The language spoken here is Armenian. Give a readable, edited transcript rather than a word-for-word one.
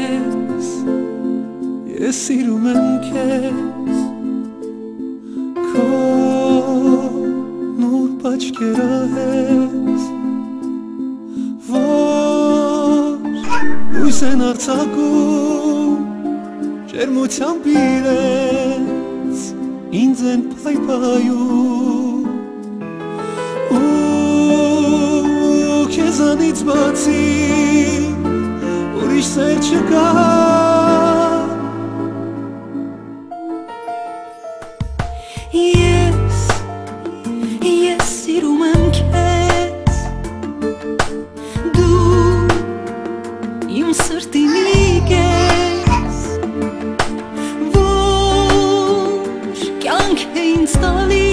քեզ, ես սիրում եմ քեզ, քո նուր պաչկերը ես, որ լույս են արձակում, ջերմությամբ իրենց ինձ են փայփայում, ու քեզանից բացի ուրիշ սեր չկա, ես սիրում եմ քեզ, դու իմ սրտի մի կես, որ կյանք է ինձ տալի